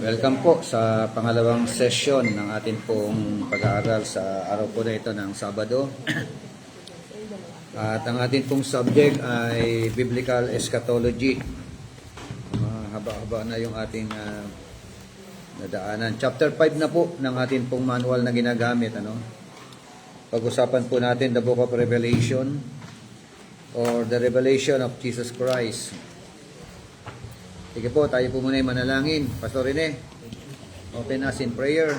Welcome po sa pangalawang session ng ating pong pag-aaral sa araw po na ito ng Sabado. At ang ating pong subject ay Biblical Eschatology. Haba-haba na yung ating nadaanan. Chapter 5 na po ng ating pong manual na ginagamit. Pag-usapan po natin the Book of Revelation or the Revelation of Jesus Christ. Sige po, tayo po muna yung manalangin. Pastor Rene, open us in prayer.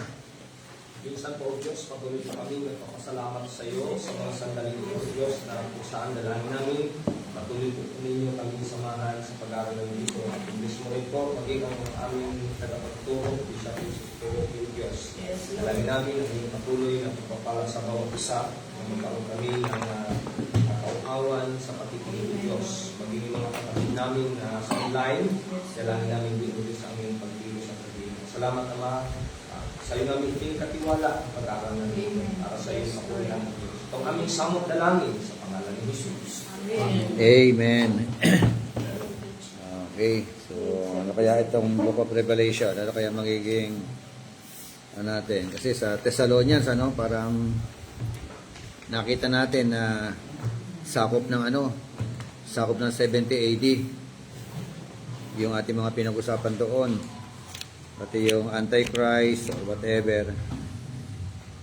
Minsan po, Diyos, patuloy pa kami nagpapasalamat sa iyo sa mga sandaling ito, Diyos, na kung saan dalangin namin. Patuloy po ninyo kami samahan sa pag-aaral ng dito. At imbis mo rin po, maging ang aming tagapagturo, Bishop Isidro, Diyos. Dalangin namin ang iyong patuloy na pagpapala sa bawat isa, na magkaroon kami ng kauawan sa patikinig ng Diyos. Maging mga kapatid namin na sa online, dalangin namin din ulit sa aming pagdilo sa pagdilo. Salamat, Ama. Sa iyo namin iting katiwala ang pag-aaral namin para sa iyo sa kulihan ng Diyos. Itong aming samot dalangin sa pangalan ni Jesus. Amen. Okay, so ano kaya itong Book of Revelation? Ano kaya magiging natin? Kasi sa Thessalonians, parang nakita natin na sakop ng sakop ng 70 AD yung ating mga pinag-usapan doon, pati yung Antichrist or whatever.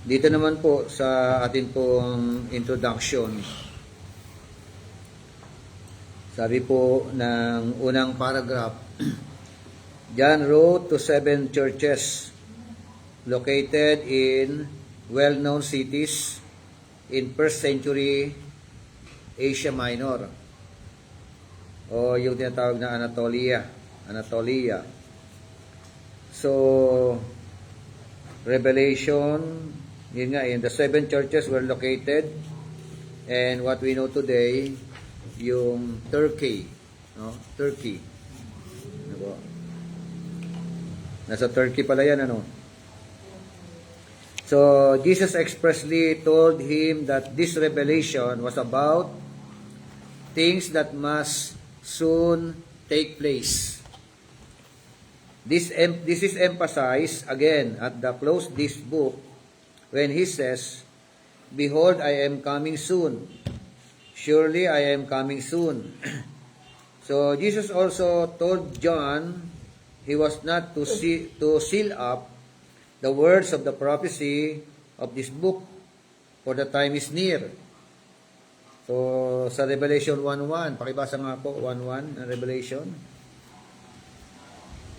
Dito naman po sa atin pong introduction, sabi po ng unang paragraph, John wrote to 7 churches located in well-known cities in 1st century Asia Minor, o yung tinatawag na Anatolia. So, Revelation, yun nga, the 7 churches were located, and what we know today, yung Turkey, Turkey. Nasa Turkey pala yan, So, Jesus expressly told him that this revelation was about things that must soon take place. This is emphasized again at the close of this book when he says, "Behold, I am coming soon. Surely I am coming soon." So Jesus also told John he was not to seal up the words of the prophecy of this book, for the time is near. So, sa Revelation 1:1, pakibasa nga po 1:1 ng Revelation.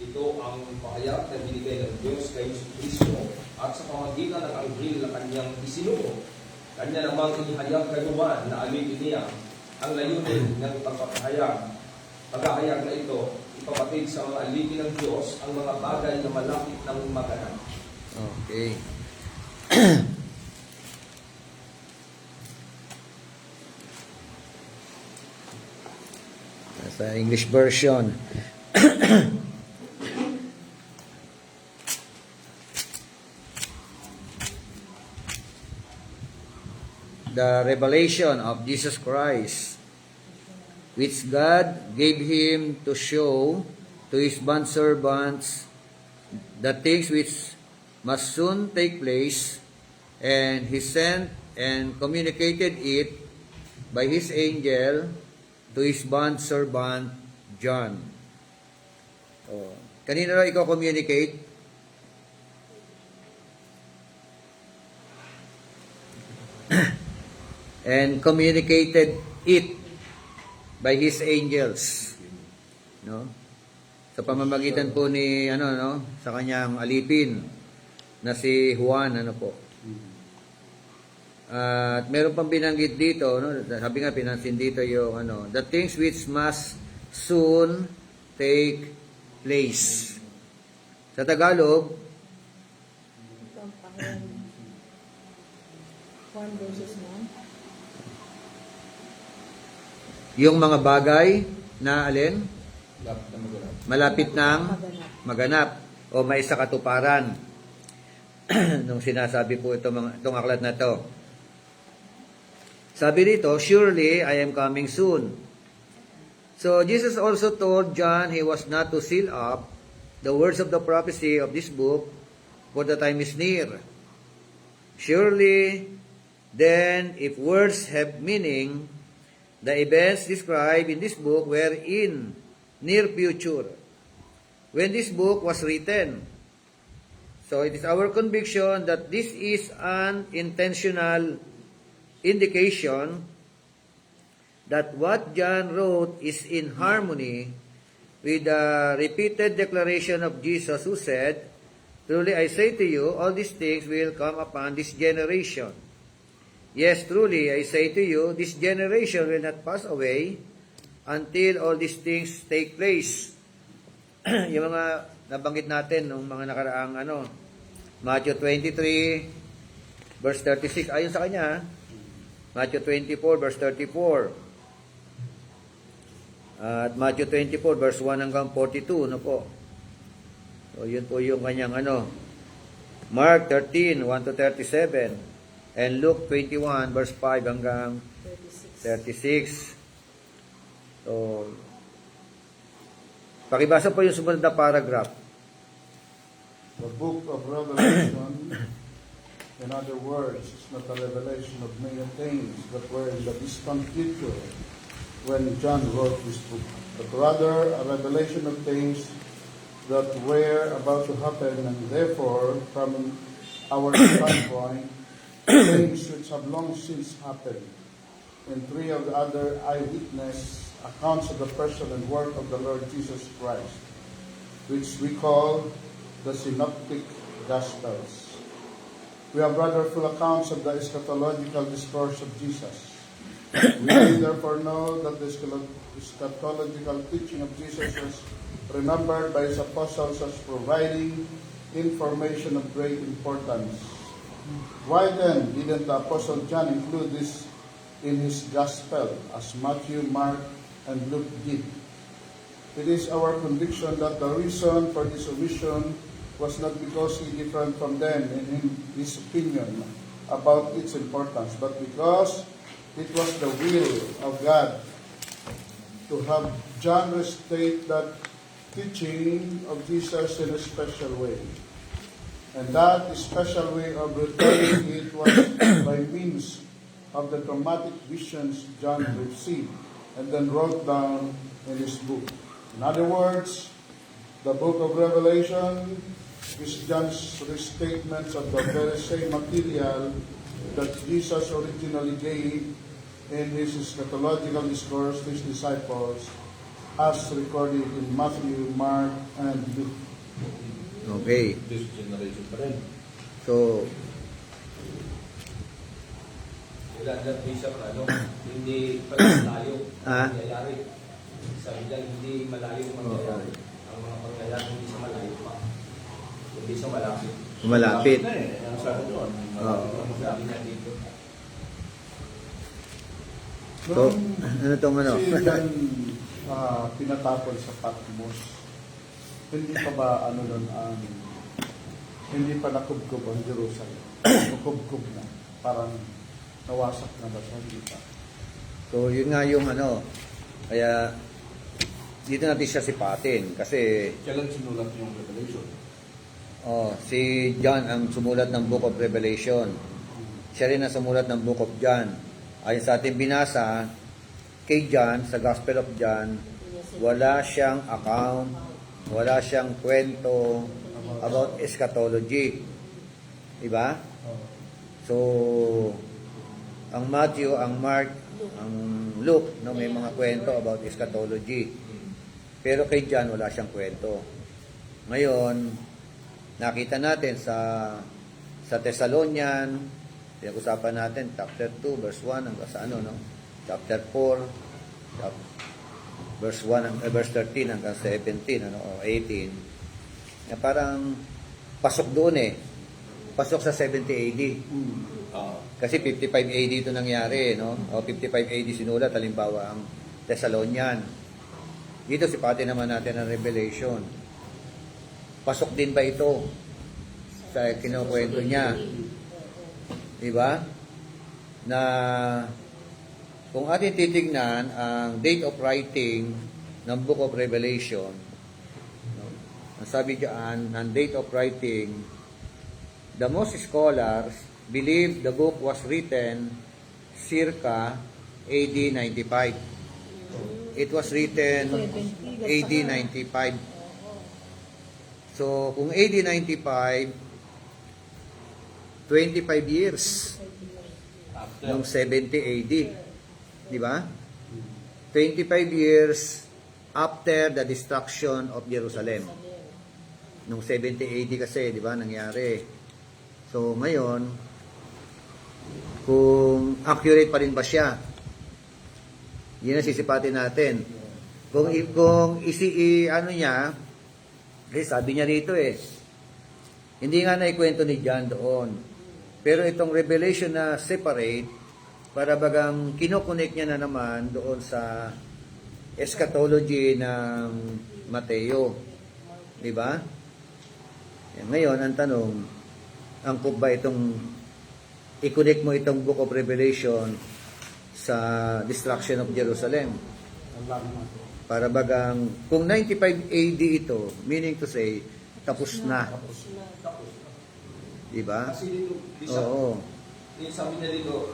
Ito ang pahayag na binigay ng Diyos kay Kristo at sa pamagitan ng anghel na kanyang isinuo. Kanya namang inihayag kay Juan na alipin niya ang layunin ng pagpapahayag. Paghahayag na ito, ipapatid sa mga alipin ng Diyos ang mga bagay na malapit ng maganap. Okay. Sa English version. The revelation of Jesus Christ, which God gave him to show to his bondservants the things which must soon take place, and he sent and communicated it by his angel to his bondservant John. Kanino raw ikaw communicate? And communicated it by his angels. Sa pamamagitan po ni sa kanyang alipin na si Juan, At meron pang binanggit dito, sabi nga pinansin dito yung the things which must soon take place. Sa Tagalog, 1 verses 1. yung mga bagay na alin? Malapit nang maganap o may sa katuparan. Nung sinasabi po itong aklat na to. Sabi dito, surely I am coming soon. So Jesus also told John he was not to seal up the words of the prophecy of this book, for the time is near. Surely, then, if words have meaning, the events described in this book were in near future, when this book was written. So it is our conviction that this is an intentional indication that what John wrote is in harmony with the repeated declaration of Jesus, who said, "Truly I say to you, all these things will come upon this generation. Yes, truly I say to you, this generation will not pass away until all these things take place." Yung mga nabanggit natin nung mga nakaraang Matthew 23 verse 36, ayon sa kanya, Matthew 24 verse 34. At Matthew 24 verse 1 hanggang 42, no po. So yun po yung kanyang Mark 13 1 to 37 and Luke 21 verse 5 hanggang 36. So pakibasa po yung sumunod na paragraph. The book of Revelation, in other words, is not a revelation of many things that were in the distant future when John wrote this book, but rather a revelation of things that were about to happen, and therefore, from our standpoint, things which have long since happened. And three of the other eyewitness accounts of the person and work of the Lord Jesus Christ, which we call the Synoptic Gospels. We have rather full accounts of the eschatological discourse of Jesus. We therefore know that the eschatological teaching of Jesus was remembered by his apostles as providing information of great importance. Why then didn't the Apostle John include this in his Gospel as Matthew, Mark, and Luke did? It is our conviction that the reason for this omission was not because he differed from them in his opinion about its importance, but because it was the will of God to have John restate that teaching of Jesus in a special way. And that special way of retelling it was by means of the dramatic visions John received and then wrote down in his book. In other words, the book of Revelation is John's restatements of the very same material that Jesus originally gave in his eschatological discourse to his disciples, as recorded in Matthew, Mark, and Luke. Okay. This generation pa rin. So, Ilan Bishop, hindi pa malayo Ah? ang mangyayari. Sabi lang, hindi malayo ang mangyayari. Ang mga pangyayari hindi siya malayo pa. Hindi siya malapit. malapit. Ang sabi doon, ang sabi niya dito. So, ano tong Si John pinatapon sa Patmos, hindi pa ba doon hindi pa nakubkob ang Jerusalem? Nakubkob na. Parang nawasak na ba siya? Hindi pa. So, yun nga yung kaya dito natin siya sipatin kasi Kailan sinulat yung Revelation? si John ang sumulat ng Book of Revelation. Siya rin ang sumulat ng Book of John. Ayon sa ating binasa, kay John, sa Gospel of John, wala siyang account, wala siyang kwento about eschatology. Diba? So, ang Matthew, ang Mark, ang Luke, may mga kwento about eschatology. Pero kay John, wala siyang kwento. Ngayon, nakita natin sa Thessalonian, pinag-usapan natin, chapter 2, verse 1, hanggang sa chapter 4, verse 13 hanggang 17, o 18. Na parang pasok doon pasok sa 70 AD. Kasi 55 AD ito nangyari, o 55 AD sinulat, halimbawa ang Thessalonian. Dito sipati naman natin ang Revelation. Pasok din ba ito sa kinukwento niya? Diba? Na kung atin titignan ang date of writing ng Book of Revelation, ang sabi diyan, ang date of writing, the most scholars believe the book was written circa AD 95. It was written 70, AD 95. So, kung AD 95, 25 years ng 70 AD. Di ba? 25 years after the destruction of Jerusalem. Nung 70 AD kasi, di ba, nangyari. So, ngayon, kung accurate pa rin ba siya, yun ang sisipatin natin. Kung ano niya, sabi niya rito hindi nga naikwento ni John doon. Pero itong revelation na separate, para bagang kinokonek niya na naman doon sa eschatology ng Mateo. Di ba? Ngayon, ang tanong, angkop ba itong i-connect mo itong Book of Revelation sa destruction of Jerusalem? Para bagang, kung 95 AD ito, meaning to say, tapos na. Diba? Kasi dito, Oo. sabi niya dito,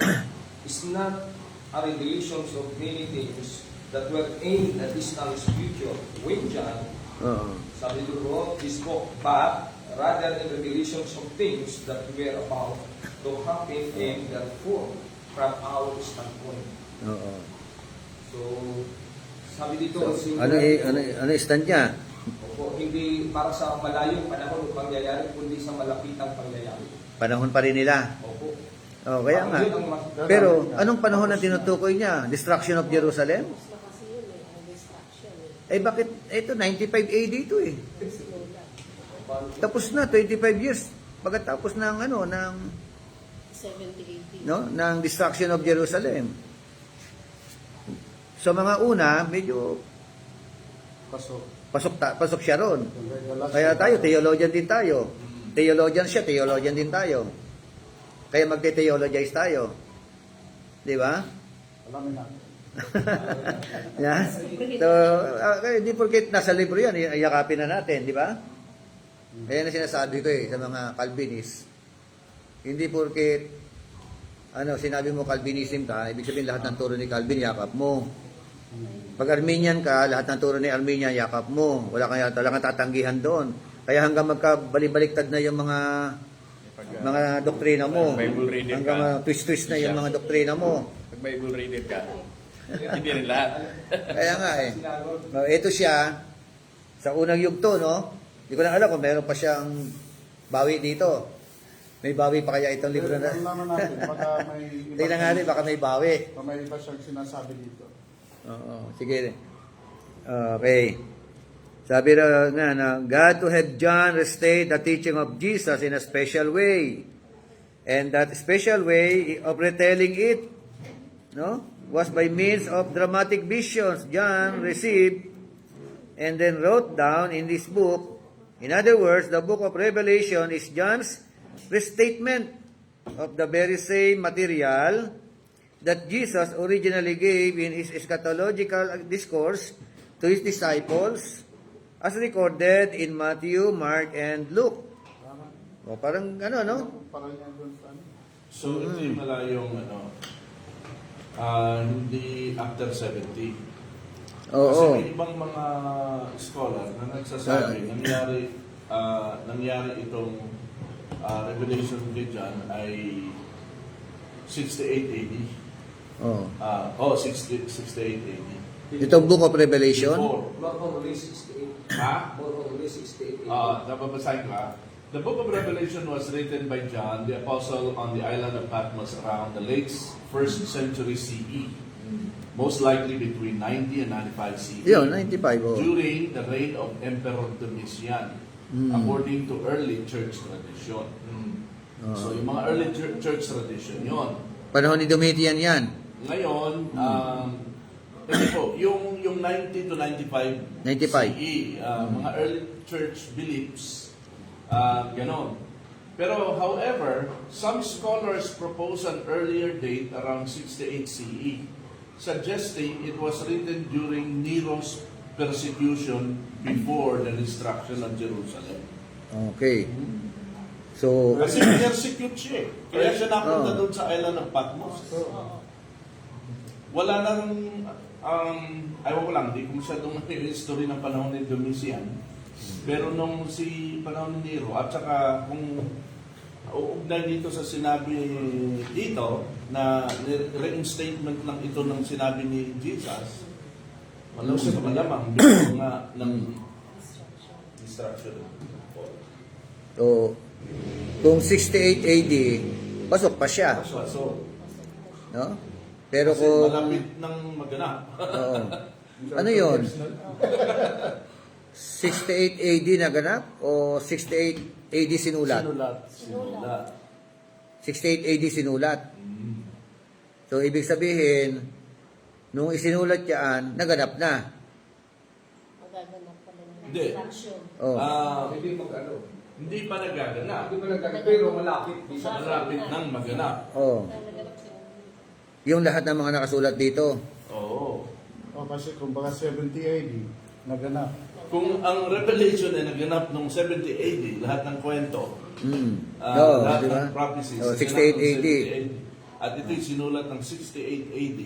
is not a revelation of many things that were aimed at this time's future when John, Oo. sabi dito, wrote this book, but rather in revelations of things that were about to happen and therefore from our standpoint. Oo. So, sabi dito, So, ano stand niya? opo, hindi para sa malayong panahon ng pangyayari, kundi sa malapitang pangyayari. Panahon pa rin nila. Opo. Oh, kaya nga. Yun ang mas- Pero, anong panahon ang tinutukoy niya? Destruction of Jerusalem? Tapos na kasi yun ang destruction Bakit? Ito, 95 AD ito Tapos na, 25 years. Pagkatapos ng, ng 70, 80. ng destruction of Jerusalem. So mga una, medyo pasok siya ron. Kaya tayo, theologian din tayo. Theologian siya, theologian din tayo. Kaya magte-theologize tayo. Di ba? Alamin natin. Yeah? So, hindi porket nasa libro yan, yakapin na natin, di ba? Kaya na sinasabi ko sa mga Calvinist, hindi porket sinabi mo Calvinism ka, ibig sabihin lahat ng turo ni Calvin, yakap mo. Pag Arminian ka, lahat ng turo ni Arminian, yakap mo. Wala kang tatanggihan doon. Kaya hanggang magkabalibaliktad na yung mga doktrina mo. Bible reader Hanggang ka. twist-twist na yung mga doktrina mo. Pag Bible reader ka, hindi rin lahat. Kaya nga ito siya, sa unang yugto, no? Hindi ko lang alam kung meron pa siyang bawi dito. May bawi pa kaya itong libro na? Tingnan natin, baka may iba, Tingnan nga rin, baka may bawi. may iba siyang sinasabi dito. Oo, sige. Okay. Sabi nga na, God to have John restate the teaching of Jesus in a special way. And that special way of retelling it, was by means of dramatic visions John received and then wrote down in this book. In other words, the book of Revelation is John's restatement of the very same material that Jesus originally gave in his eschatological discourse to his disciples as recorded in Matthew, Mark, and Luke. O, parang Parang yan doon sa So, ito yung malayong, hindi after 70. Oo. Kasi may ibang mga scholar na nagsasabi, nangyari itong revelation kay John ay 68 AD. Oh. 68 AD. Itong Book of Revelation. Before. More or less 68. Ha? More or less 68. Nababasahin ko ha. The book of Revelation was written by John, the apostle, on the island of Patmos around the late 1st century CE. Most likely between 90 and 95 CE. Yun, 95. Oh. During the reign of Emperor Domitian, according to early church tradition. So, yung mga early church tradition, yon. Panahon ni Domitian yan. Ngayon, ito po, yung 90 to 95 CE, mga early church beliefs, ganon. Pero, however, some scholars propose an earlier date around 68 CE, suggesting it was written during Nero's persecution before the destruction of Jerusalem. Okay. So, Kasi persecute siya eh. Kaya siya napunta Oo. doon sa island ng Patmos. Wala nang, ayaw ko lang, di ko masyadong yung history ng panahon ni Domitian. Pero nung si panahon ni Nero, at saka kung uugnay dito sa sinabi dito, na reinstatement lang ito ng sinabi ni Jesus, malamang bigyan nga ng destruction. so kung 68 AD, pasok pa siya. So, No? Pero kasi kung... malapit ng maganap. Oo. Ano yun? 68 AD naganap o 68 AD sinulat? Sinulat. 68 AD sinulat. So, ibig sabihin, nung isinulat yan, naganap na. Magaganap pala ng Hindi. destruction. Oh. Hindi mag-ano. Hindi pa nagaganap. Hindi pa nagkakaroon, pero malapit. Malapit ng maganap. Oh. Naganap sila. Yung lahat ng mga nakasulat dito. Oo. O kasi kung baka 70 AD, naganap. Kung ang Revelation ay naganap noong 70 AD, lahat ng kwento, No, lahat di ba? ng prophecies, Oh, naganap 68 noong AD. 70 AD. At ito'y sinulat ng 68 AD.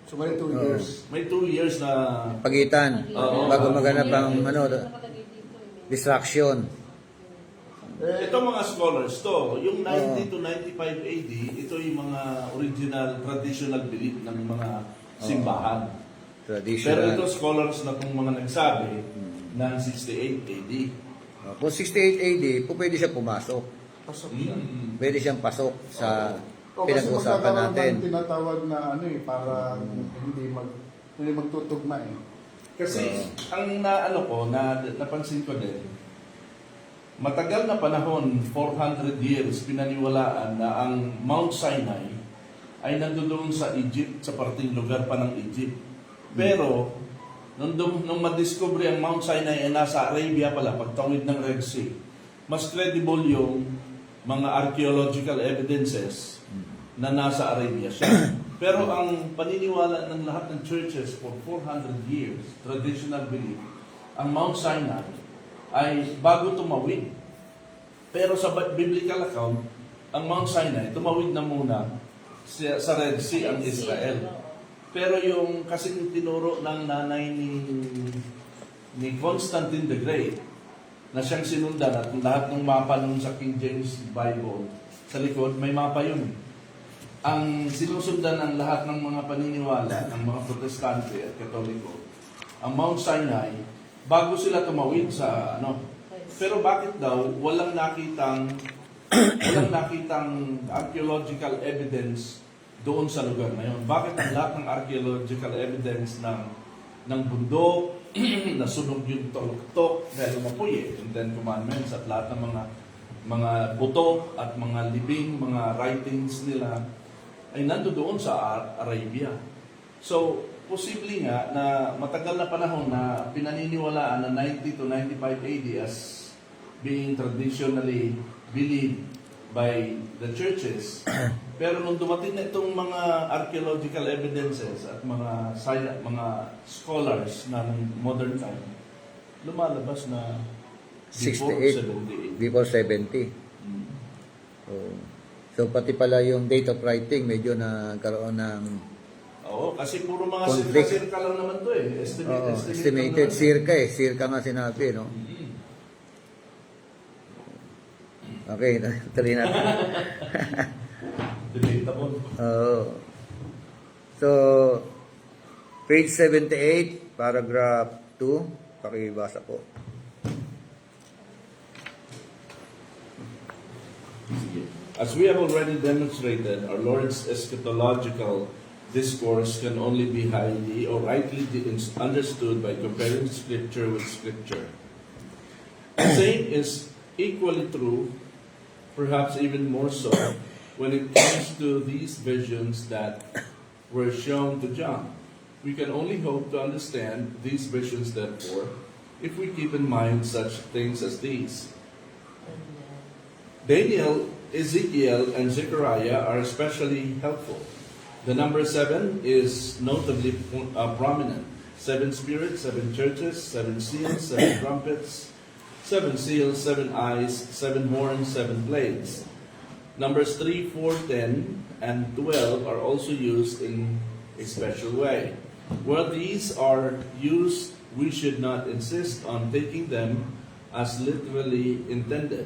So may 2 years. May 2 years na Pagitan. Oo. Bago maganap ang ano, Nakalagay dito. distraction. ito mga scholars to, yung 90 to 95 AD, ito yung mga original traditional belief ng mga simbahan. Pero Traditional. ito scholars na kung mga nagsabi ng 68 AD. Kung 68 AD, pwede siya pumasok. Pasok siya. Pwede siyang pasok sa O kasi pinag-uusapan magkakaroon natin. ng tinatawag na ano eh, para hindi magtutugma eh. Kasi ang naano ko, napansin ko din, matagal na panahon, 400 years, pinaniwalaan na ang Mount Sinai ay nandoon sa Egypt, sa parting lugar pa ng Egypt. Pero, nung madiscover ang Mount Sinai ay nasa Arabia pala, pagtawid ng Red Sea, mas credible yung mga archaeological evidences na nasa Arabia siya. Pero ang paniniwala ng lahat ng churches for 400 years, traditional belief, ang Mount Sinai ay bago tumawid. Pero sa biblical account, ang Mount Sinai, tumawid na muna sa Red Sea ang Israel. Pero yung kasing tinuro ng nanay ni Constantine the Great, na siyang sinundan at lahat ng mapa nung sa King James Bible, sa likod, may mapa yun. Ang sinusundan ng lahat ng mga paniniwala ng mga Protestante at Katoliko, ang Mount Sinai, bago sila tumawid sa pero bakit daw walang nakitang archaeological evidence doon sa lugar na yun? Bakit ang lahat ng archaeological evidence ng bundok, nasunog yung toloktok dahil umapoy yung Ten Commandments at lahat ng mga buto at mga libing, mga writings nila ay nandoon sa Arabia. So, posible nga na matagal na panahon na pinaniniwalaan na 90 to 95 AD as being traditionally believed by the churches. Pero nung dumating na itong mga archaeological evidences at mga scholars na ng modern time, lumalabas na before 68. 70 AD. Before 70. So pati pala yung date of writing medyo nagkaroon ng Oo, kasi puro mga Conflict. circa lang naman to eh. estimated circa circa nga sinabi, no? Okay, tuloy natin. Debatable. So, page 78, paragraph 2, pakibasa po. As we have already demonstrated, our Lord's eschatological discourse can only be highly or rightly understood by comparing Scripture with Scripture. The same is equally true, perhaps even more so, when it comes to these visions that were shown to John. We can only hope to understand these visions, therefore, if we keep in mind such things as these. Daniel, Ezekiel, and Zechariah are especially helpful. The number 7 is notably prominent. 7 spirits, 7 churches, 7 seals, 7 trumpets, 7 seals, 7 eyes, 7 horns, 7 plagues. Numbers 3, 4, 10, and 12 are also used in a special way. Where these are used, we should not insist on taking them as literally intended.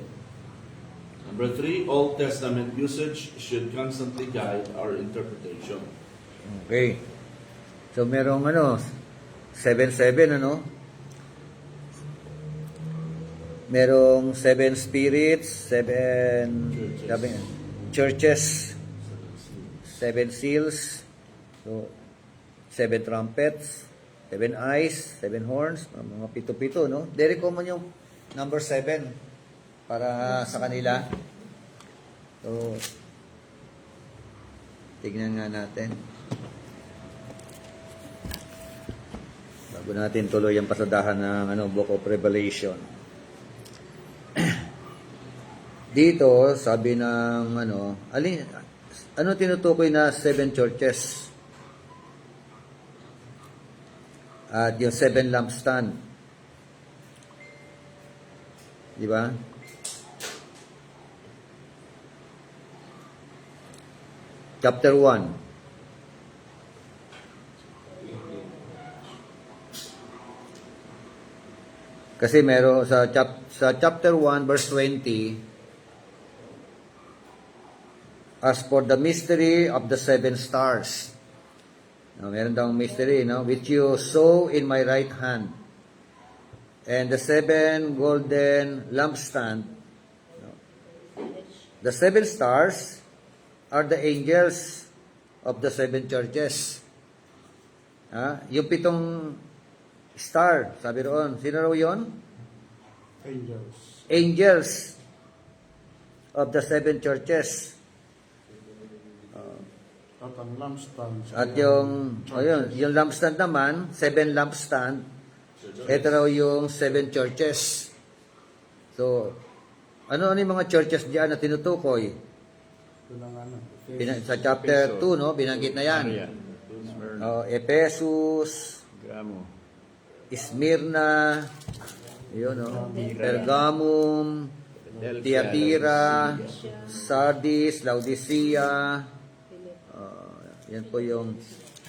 Number 3, Old Testament usage should constantly guide our interpretation. Okay. So merong 7-7 Merong 7 spirits, 7 churches, 7 seals, so 7 trumpets, 7 eyes, 7 horns, mga pito-pito, no? Very common yung number 7 para sa kanila. So, tignan nga natin. Bago natin tuloy ang pasadahan ng Book of Revelation. Dito, sabi ng ano tinutukoy na 7 churches? At yung 7 lampstand. Di ba? Chapter 1. Kasi meron sa chapter 1 verse 20, as for the mystery of the 7 stars. Now, meron daw mystery, which you saw in my right hand. And the 7 golden lampstand. The 7 stars are the angels of the 7 churches. Yung 7 star, sabi roon. Sino raw yun? Angels. Angels of the 7 churches. At ang lampstand. At yung lampstand naman, 7 lampstand, ito raw yung 7 churches. So, ano yung mga churches diyan na tinutukoy? Ito lang Sa chapter 2, binanggit na yan. Ephesus, Gramo. Smyrna, Pergamum, Thyatira, Sardis, Laodicea. Yan po yung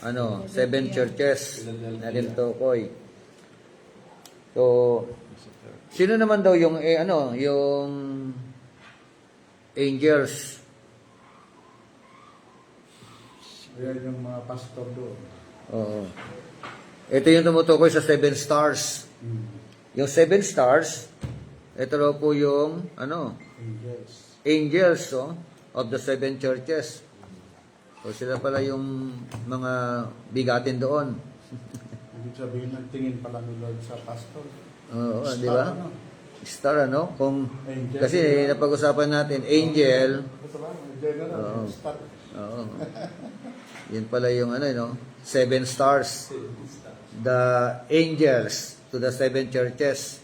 7 churches na tinutukoy. So, sino naman daw yung yung angels? Ayan yung mga pastor doon. Oo. Ito yung tumutukoy sa 7 stars. Yung 7 stars, ito raw po yung Angels. angels of the 7 churches. So sila pala yung mga bigatin doon. Ibig sabihin, nagtingin pala ni Lord sa pastor. Oo, Star, di ba? Star, Kung, Angel. kasi napag-usapan natin, angel, Ito ba? General, Oo. star. oo. Yan pala yung 7 stars. The angels to the 7 churches.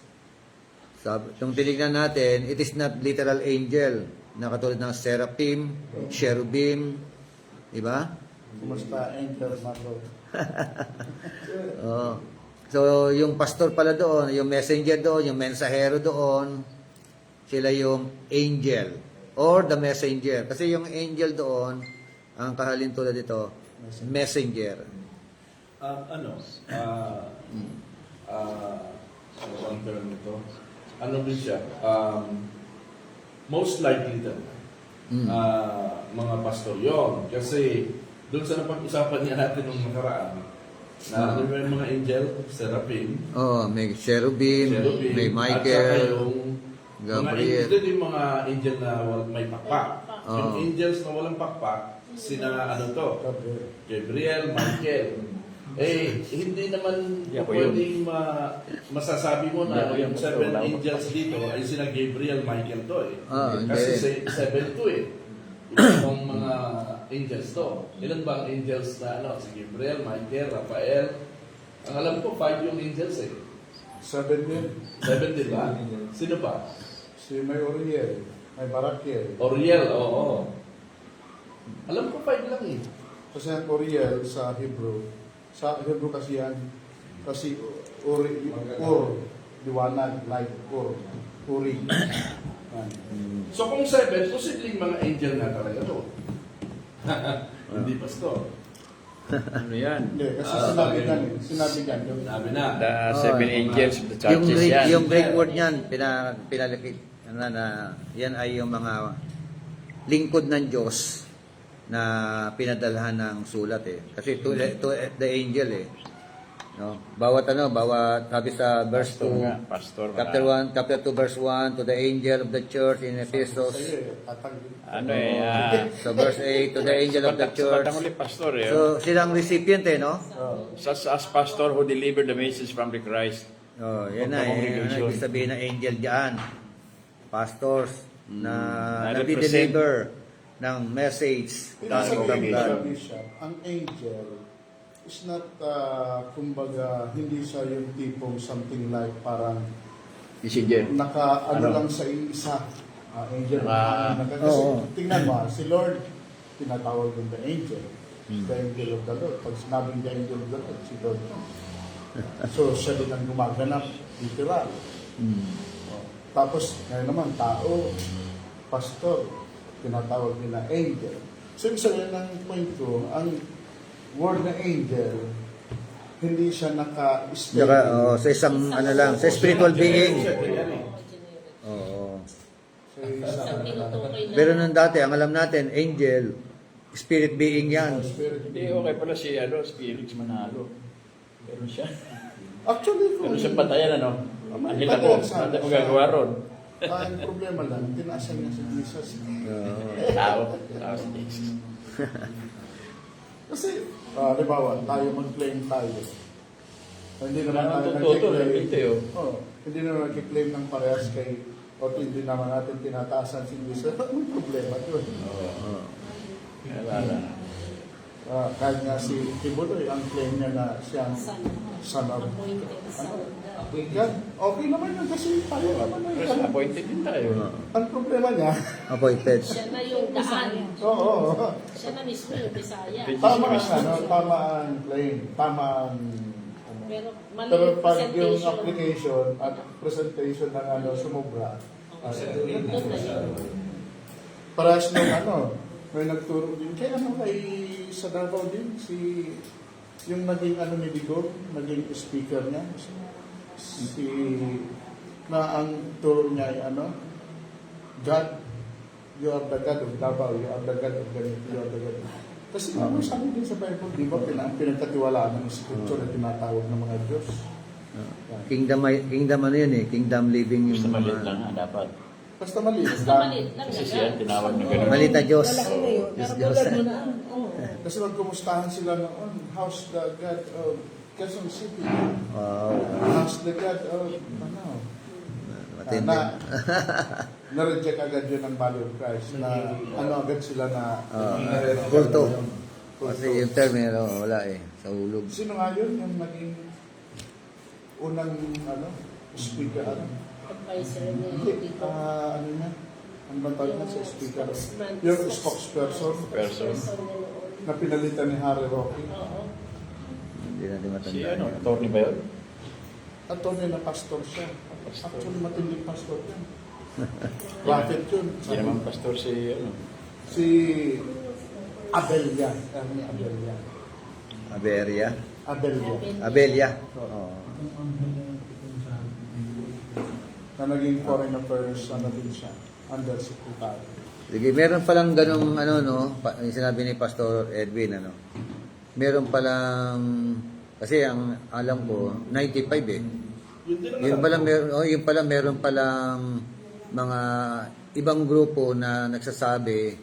Kung tinignan natin, it is not literal angel na katulad ng seraphim, cherubim, di ba? Kumusta angel, Marlo? Oo. So, yung pastor pala doon, yung messenger doon, yung mensahero doon, sila yung angel or the messenger. Kasi yung angel doon, ang kahalin tulad dito, messenger. Ano ang term nito? Ano din siya? Most likely din. Mga pastor yun. Kasi doon sa napag-usapan niya natin nung nakaraan, na may mga angel, seraphim, May cherubim, may at saka Michael, yung Gabriel. Ito yung mga angel na may pakpak. Oo. Yung angels na walang pakpak, sina Gabriel, Michael. Hindi naman Yeah, po pwedeng masasabi mo na Yeah, yung po 7 yun. angels dito ay sina Gabriel, Michael to Kasi hindi. 7 to Ibang mga angels to. Ilan ba ang angels na Si Gabriel, Michael, Rafael. Ang alam ko, 5 yung angels 7 din. 7 din ba? Sino ba? Si may Uriel, may Barakiel. Oriel, oo. Alam ko 5 lang Kasi ang Uriel sa Hebrew kasi yan, Kasi liwanag, light, uri. Yan. So kung 7, posibleng mga angel na talaga to. Hindi pastor. Ano yan? Hindi, kasi Ah, sinabi niyan. Sabi na. The seven angels of the Yung churches Greek, yan. yung Greek word niyan, pinalaki, yan ay yung mga lingkod ng Diyos na pinadalhan ng sulat eh. Kasi to the angel eh. No? Bawat sabi sa verse 2, Pastor. chapter 2 verse 1, to the angel of the church in Ephesus. Ano So verse 8, to the angel of the church. Batang ulit, pastor eh. So silang recipient eh, no? Such as pastor who delivered the message from the Christ. Oh, yan na Congregation. ibig sabihin ng angel diyan. Pastors na Na-represent. nagdi-deliver ng message Pinasa from God. Bishop, ang angel is not, kumbaga, hindi siya yung tipong something like parang Messenger. naka-ano Ano? lang sa isa. Angel. Ah, Kasi oo. tingnan mo, si Lord, tinatawag din the angel. The angel of the Lord. Pag sinabing the angel of the Lord, si Lord. So, siya din ang gumaganap, literal. Oh. Tapos, ngayon naman, tao, pastor, tinatawag din na angel. So, ibig sabihin ng point ko, ang word na angel, hindi siya naka-stay. Sa isang lang, sa spiritual being. Oo. Sa isang Tinutukoy na. Pero nung dati, ang alam natin, angel, spirit being yan. spirit. Hindi, okay pala si Felix Manalo. Pero siya. Actually, kung Pero siya patayan, ano? Ang Ahil ako. patayan sana Ano siya. magagawa ron? ang problema lang, tinasa niya si Jesus. Tao si Jesus. Kasi, halimbawa, tayo mag-claim tayo. Hindi naman Wala tayo nang tututo, nag-claim. dito yun. Hindi naman nag-claim ng parehas kay o hindi naman natin tinataasan si Jesus. Anong problema doon? Wala na. Kahit nga si Tibuloy, ang claim niya na siyang son of Appointed son. yan. Okay naman yun kasi tayo naman na Pero yun. appointed din tayo. Ang problema niya, Appointed. Siya na yung daan. oo, Siya na mismo yung Bisaya. tama tama ang claim, tama ang Pero mali pero yung pag yung presentation. application at presentation ng sumobra, Doon na yun. parehas nung may nagturo din. Kaya kay sa Davao din, yung naging ni Digong, naging speaker niya, na ang turo niya ay God, you are the God of Davao, you are the God of ganito, you are the God of... Kasi sabi din sa Bible, di ba, pinagkatiwalaan ng scripture na tinatawag ng mga Diyos. Kingdom ano yun eh, kingdom living Basta yung maliit lang dapat. Basta maliit Basta lang. maliit lang. Kasi siya tinawag na gano'n. Maliit na Diyos. Pero tulad mo na. Kasi magkumustahan sila noon, how's the God of Quezon City? Wow. How's the God of Matindi. na-reject agad yun ng body of Christ na agad sila na Kulto. Kasi yung term wala eh, sa hulog. Sino nga yun yung naging unang speaker? Advisor ni Hindi, Tito. niya? Ano ba tawag na sa speaker? spokesman. Yung spokesperson Person. Noon. na pinalitan ni Harry Roque. Oo. Hindi natin Si matandaan. attorney ba yun? Attorney na pastor siya. Pastor. Actually, matinding pastor yan. Prophet yun. Hindi naman pastor si Si Abelia. Ernie Abelia. Aberia. Abelia. Abelia. Oo. Na naging foreign affairs, din siya. Undersecretary. Sige, meron palang ganong yung sinabi ni Pastor Edwin, meron palang, kasi ang alam ko, 95 eh. Yung pala meron palang mga ibang grupo na nagsasabi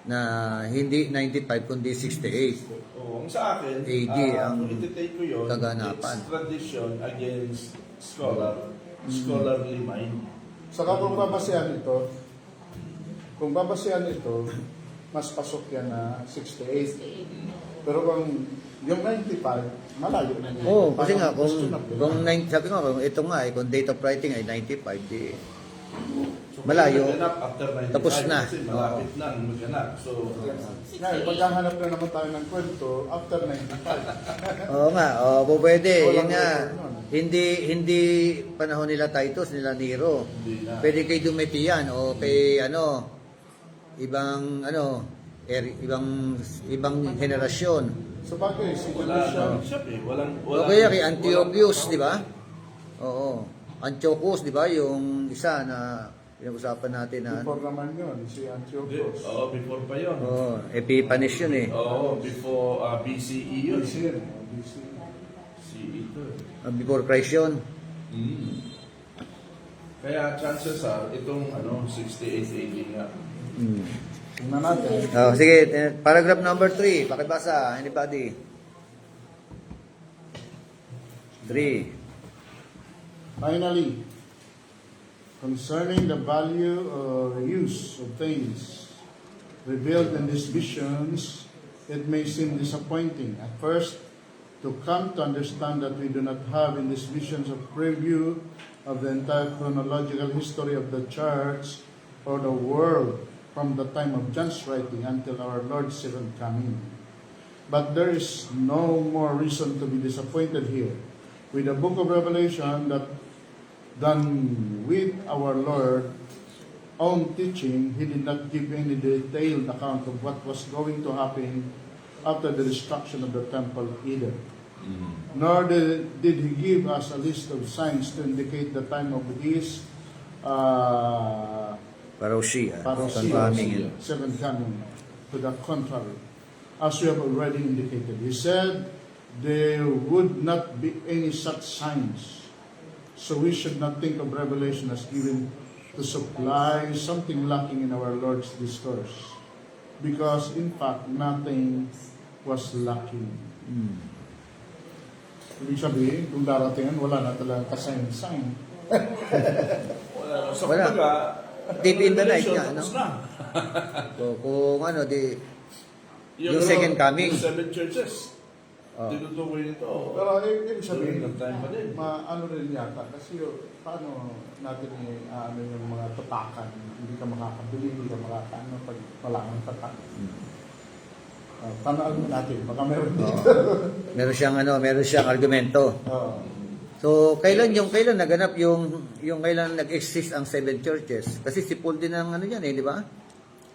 na hindi 95 kundi 68. Ang sa akin, AD ang kung iti-take ko yun, kaganapan. it's tradition against scholarly mind. Saka kung babasehan ito, mas pasok yan na 68. Pero kung yung 95, malayo na yun. Oo, kasi nga, Parang questionable. sabi ko, kung ito nga, kung date of writing ay 95, di, So, Malayo. maganap after 95. Tapos na. Kasi malapit na ang maganap. So, Ngayon, paghahanap na naman tayo ng kwento, after 95. Oo nga, pwede. Walang Yun nga. record nun. Hindi panahon nila Titus, nila Nero. hindi na. Pwede kay Domitian o kay ibang henerasyon. Sa bagay, si Wala Domitian, na. Siya eh. O kaya kay Antiochus, di ba? Oo. Antiochus, di ba? Yung isa na pinag-usapan natin na before naman yun, si Antiochus. Oo, before pa yun. Epiphanes yun eh. Oo, before BCE yun. BC. CE to. Before Christ yun. Kaya chances are, itong 68 AD nga. Tingnan natin. Sige, paragraph number 3. Pakibasa, anybody? 3. Finally, concerning the value or use of things revealed in these visions, it may seem disappointing at first to come to understand that we do not have in these visions a preview of the entire chronological history of the church or the world from the time of John's writing until our Lord's second coming. But there is no more reason to be disappointed here with the book of Revelation than with our Lord own teaching. He did not give any detailed account of what was going to happen after the destruction of the temple either. Nor did he give us a list of signs to indicate the time of his Parousia. parousia, second coming. To the contrary, as we have already indicated, he said there would not be any such signs. So we should not think of Revelation as given to supply something lacking in our Lord's discourse. Because in fact, nothing was lacking. Ibig sabihin, kung daratingan, wala na talagang kasign-sign. Wala. So, Wala. kumbaga, Deep in the night Revelation, nga, tapos na. So, kung yung second coming. Yung 7 churches. Oh. Tinutukoy nito. Pero ibig sabihin, During that time pa din. ano rin yata, kasi paano natin ano yung mga tutakan, hindi ka makakabili, hindi ka makakaano pag wala kang tatak. Panaan natin, baka meron dito. Meron siyang argumento. So, kailan naganap yung kailan nag-exist ang 7 churches? Kasi si Paul din ang yan di ba?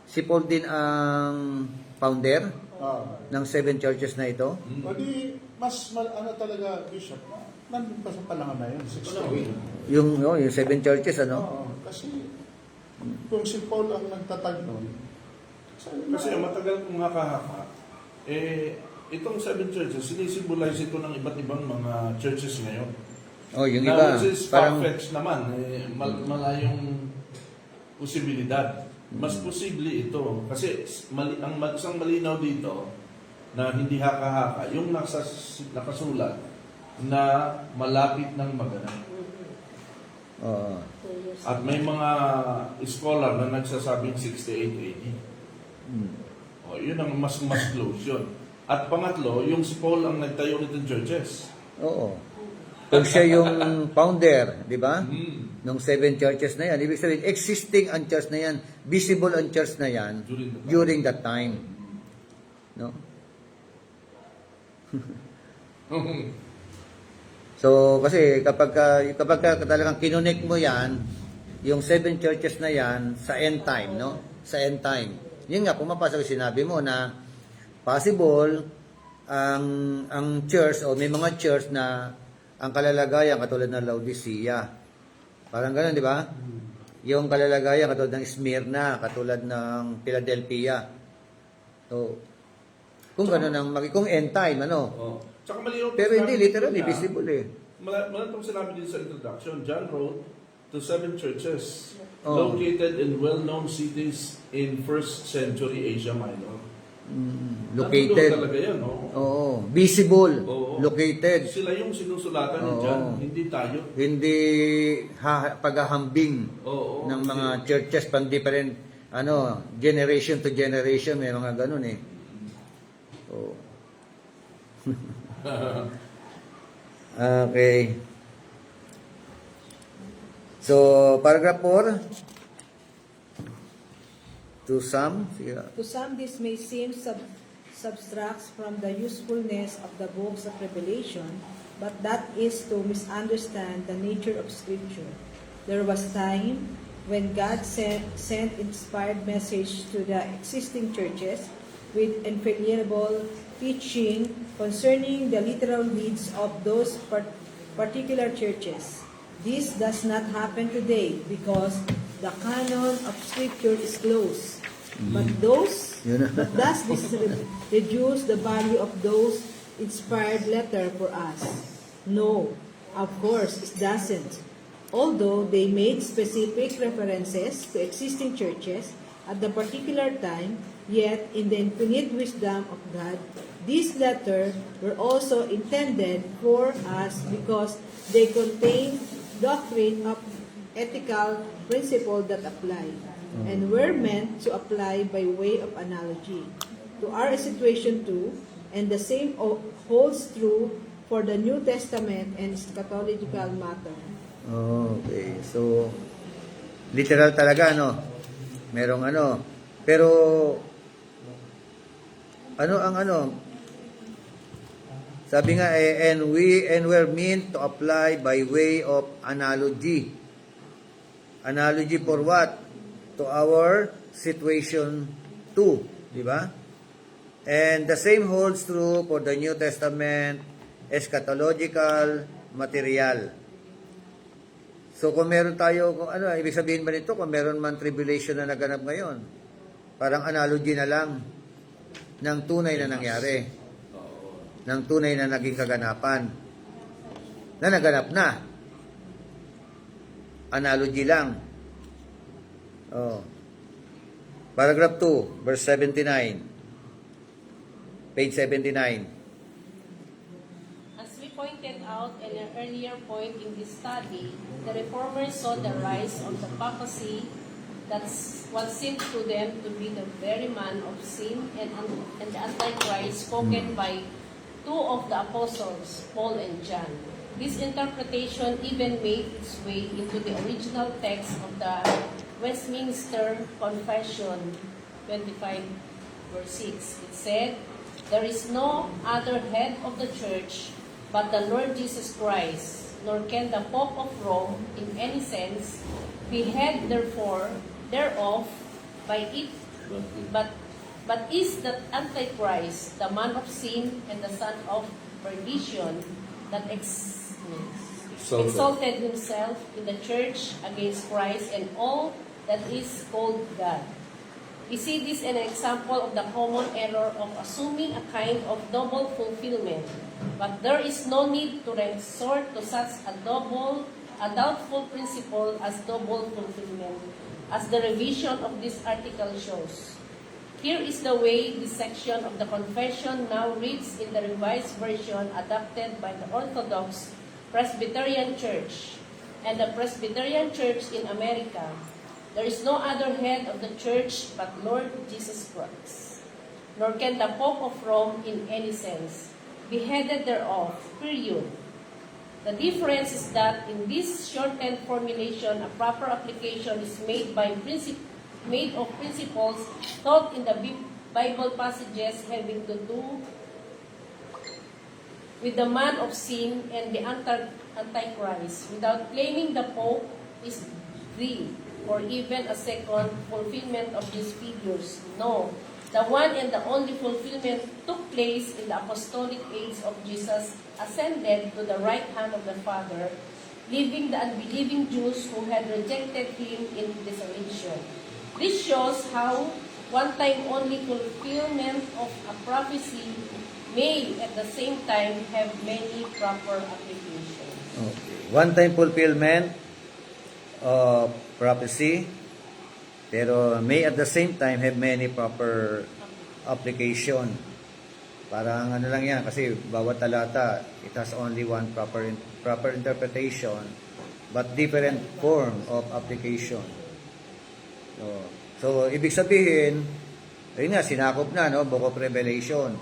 Si Paul din ang founder ng 7 churches na ito. O di, ano talaga, Bishop, nandun pa sa panahon na yun, 68. Yung 7 churches, Oo, kasi kung si Paul ang nagtatag nun, Kasi matagal kong haka-haka. Itong 7 churches, sinisimbolize ito ng iba't ibang mga churches ngayon. yung Na iba, which is parang, far-fetched naman. Malayong posibilidad. Mas posible ito. Kasi isang malinaw dito na hindi haka-haka, yung nakasulat na malapit ng maganap. At may mga scholar na nagsasabing 68 AD. Yun ang mas close yun. At pangatlo, yung si Paul ang nagtayo nitong churches. kung siya yung founder, di ba? Nung 7 churches na yan. Ibig sabihin, existing ang church na yan, visible ang church na yan during that time. No? So, kasi kapag talagang kinunik mo yan, yung 7 churches na yan sa end time, no? Sa end time. Yun nga, pumapasok yung sinabi mo na possible ang church o may mga church na ang kalalagayan katulad ng Laodicea. Parang gano'n, di ba? Yung kalalagayan katulad ng Smyrna, katulad ng Philadelphia. So, kung gano'n kung end time, Tsaka malinaw Pero hindi, sinabi literally, dito na- visible eh. Malinaw sinabi din sa introduction, John wrote to 7 churches Oh. located in well-known cities in 1st century Asia Minor. Located. Nandun talaga yan, no? Oo. Visible. Oo. Located. Sila yung sinusulatan ni Oo. John, hindi tayo. Hindi paghahambing Oo. ng mga churches pang different generation to generation, may mga ganun eh. Oo. Okay. So, paragraph 4. To some, To some, this may seem subtracts from the usefulness of the books of Revelation, but that is to misunderstand the nature of Scripture. There was time when God sent inspired message to the existing churches with infallible teaching concerning the literal needs of those particular churches. This does not happen today because the canon of Scripture is closed. But does this reduce the value of those inspired letter for us? No, of course it doesn't. Although they made specific references to existing churches at the particular time, yet in the infinite wisdom of God, these letters were also intended for us because they contain doctrine of ethical principle that apply and were meant to apply by way of analogy to our situation too, and the same holds true for the New Testament and eschatological matter. okay. So, literal talaga, no? Merong ano. Pero, ano ang ano? Sabi nga, and we're meant to apply by way of analogy. Analogy for what? To our situation too. Di ba? And the same holds true for the New Testament eschatological material. So kung meron tayo, kung ano, ibig sabihin ba nito, kung meron man tribulation na naganap ngayon, parang analogy na lang ng tunay na nangyari, ng tunay na naging kaganapan, na naganap na. Analogy lang. Oh. Paragraph 2, verse 79. Page 79. As we pointed out in an earlier point in this study, the reformers saw the rise of the papacy that was seen to them to be the very man of sin and the Antichrist spoken by two of the apostles, Paul and John. This interpretation even made its way into the original text of the Westminster Confession 25 verse 6. It said, "There is no other head of the church but the Lord Jesus Christ, nor can the Pope of Rome in any sense be head thereof by it, but is the Antichrist, the man of sin and the son of perdition, that exalted himself in the church against Christ and all that is called God." We see this in an example of the common error of assuming a kind of double fulfillment. But there is no need to resort to such a doubtful principle as double fulfillment, as the revision of this article shows. Here is the way this section of the confession now reads in the Revised Version adopted by the Orthodox Presbyterian Church and the Presbyterian Church in America. There is no other head of the church but Lord Jesus Christ, nor can the Pope of Rome in any sense be headed thereof, period. The difference is that in this shortened formulation, a proper application is made of principles taught in the Bible passages having to do with the man of sin and the Antichrist, without claiming the Pope is the or even a second fulfillment of these figures. No, the one and the only fulfillment took place in the apostolic age of Jesus ascended to the right hand of the Father, leaving the unbelieving Jews who had rejected him in desolation. This shows how one-time only fulfillment of a prophecy may at the same time have many proper applications. Okay. One-time fulfillment of prophecy, pero may at the same time have many proper application. Parang ano lang yan, kasi bawat talata, it has only one proper interpretation, but different form of application. So ibig sabihin, ayun nga, sinakop na, no, Book of Revelation.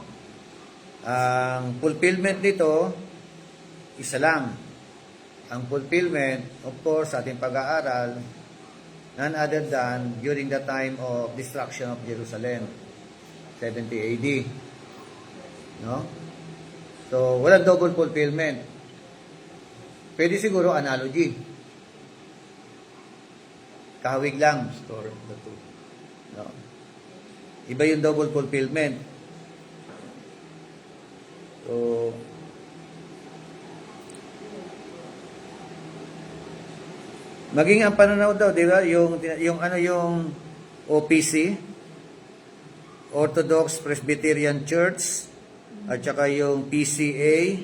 Ang fulfillment nito, isa lang. ang fulfillment, of course, sa ating pag-aaral, none other than during the time of destruction of Jerusalem, 70 AD. No? So, walang double fulfillment. Pwede siguro analogy. Kahawig lang. Story of the two. No? Iba yung double fulfillment. So, maging ang pananaw daw, di ba? Yung OPC, Orthodox Presbyterian Church, at saka yung PCA,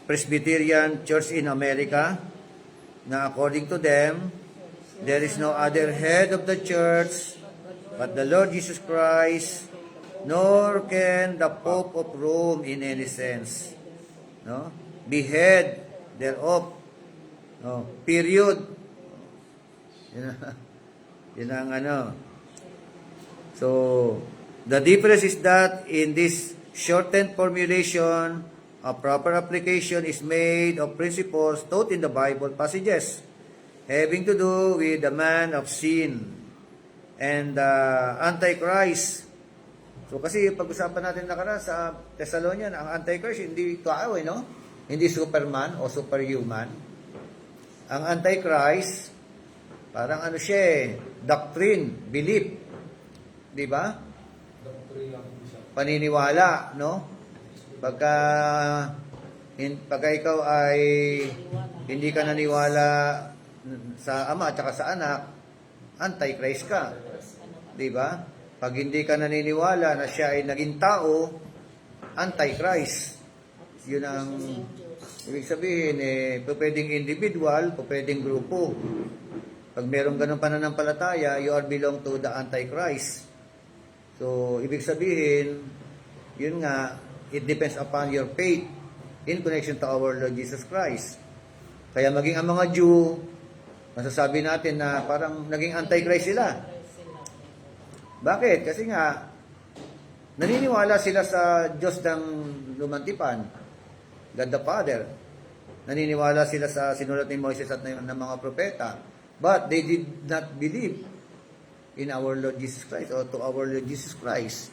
Presbyterian Church in America, na according to them, there is no other head of the church but the Lord Jesus Christ, nor can the Pope of Rome in any sense, no, be head thereof. No, period. Yun ang ano. So, the difference is that in this shortened formulation, a proper application is made of principles taught in the Bible passages having to do with the man of sin and the Antichrist. So, kasi pag-usapan natin nakaraan sa Thessalonian, ang Antichrist hindi tao, no? Hindi Superman o superhuman. Ang Antichrist, parang ano siya, doctrine, belief. Di ba? Paniniwala, no? Pagka ikaw ay hindi ka naniwala sa ama at saka sa anak, Antichrist ka. Di ba? Pag hindi ka naniniwala na siya ay naging tao, Antichrist. Yun ang ibig sabihin, pwedeng individual, pwedeng grupo. Pag merong ganong pananampalataya, you are belong to the Antichrist. So, ibig sabihin, yun nga, it depends upon your faith in connection to our Lord Jesus Christ. Kaya maging ang mga Jew, masasabi natin na parang naging Antichrist sila. Bakit? Kasi nga, naniniwala sila sa Diyos ng lumantipan, God the Father. Naniniwala sila sa sinulat ni Moises at ng mga propeta. But they did not believe in our Lord Jesus Christ or to our Lord Jesus Christ.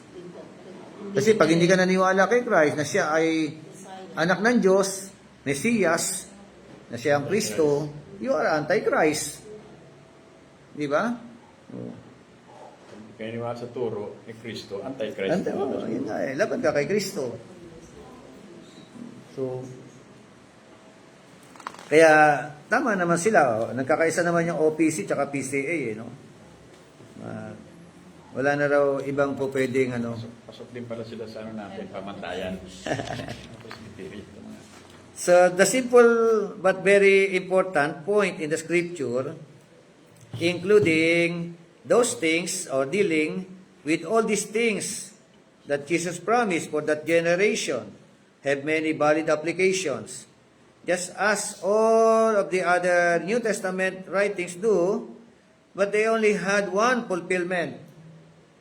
Kasi pag hindi ka naniwala kay Christ na siya ay anak ng Diyos, Mesiyas, na siya ang Kristo, you are Antichrist. Di ba? Kaya niwala sa turo ni Kristo, Antichrist. Yun nga laban ka kay Kristo. So, kaya tama naman sila. Nagkakaisa naman yung OPC tsaka PCA, no? Wala na raw ibang po pwedeng ano. Pasok din pala sila sa ano natin, pamantayan. So, the simple but very important point in the scripture, including those things or dealing with all these things that Jesus promised for that generation, have many valid applications. Just as all of the other New Testament writings do, but they only had one fulfillment.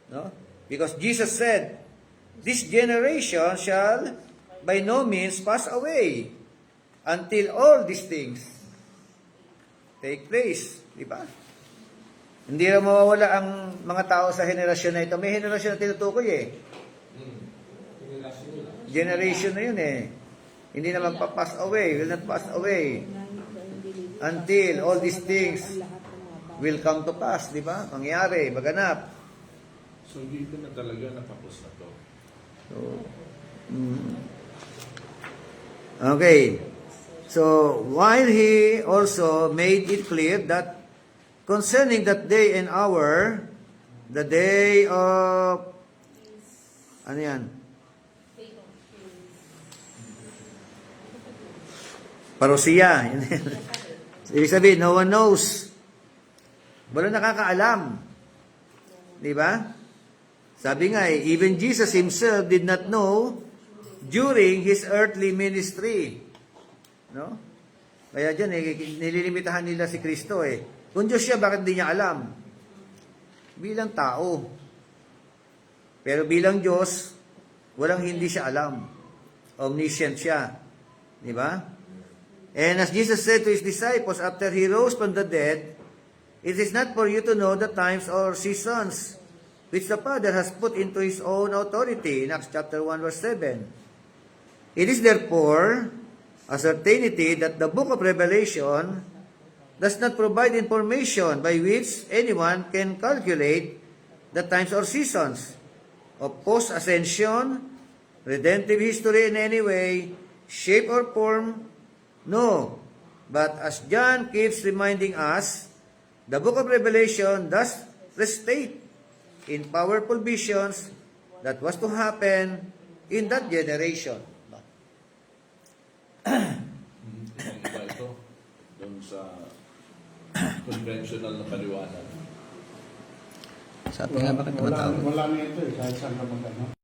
No? Because Jesus said, this generation shall by no means pass away until all these things take place. Di ba? Hindi na mawawala ang mga tao sa henerasyon na ito. May henerasyon na tinutukoy Generation na yun Hindi na magpa-pass away, will not pass away until all these things will come to pass, di ba? Mangyari, maganap. So, hindi ko na talaga natapos na to. So, okay. So, while he also made it clear that concerning that day and hour, the day of, ano yan? Parousia. Ibig sabihin, no one knows. Wala nakakaalam. Di ba? Sabi nga even Jesus himself did not know during his earthly ministry. No? Kaya dyan, nililimitahan nila si Kristo Kung Diyos siya, bakit hindi niya alam? Bilang tao. Pero bilang Diyos, walang hindi siya alam. Omniscient siya. Di ba? And as Jesus said to his disciples after he rose from the dead, it is not for you to know the times or seasons which the Father has put into his own authority, in Acts chapter 1 verse 7. It is therefore a certainty that the book of Revelation does not provide information by which anyone can calculate the times or seasons of post-ascension, redemptive history in any way, shape or form. No, but as John keeps reminding us, the book of Revelation does restate in powerful visions that was to happen in that generation. Ibang iba ito doon sa conventional na paliwanag. Sabi nga, bakit tumatawag? Wala na ito eh, kahit saan ka magano.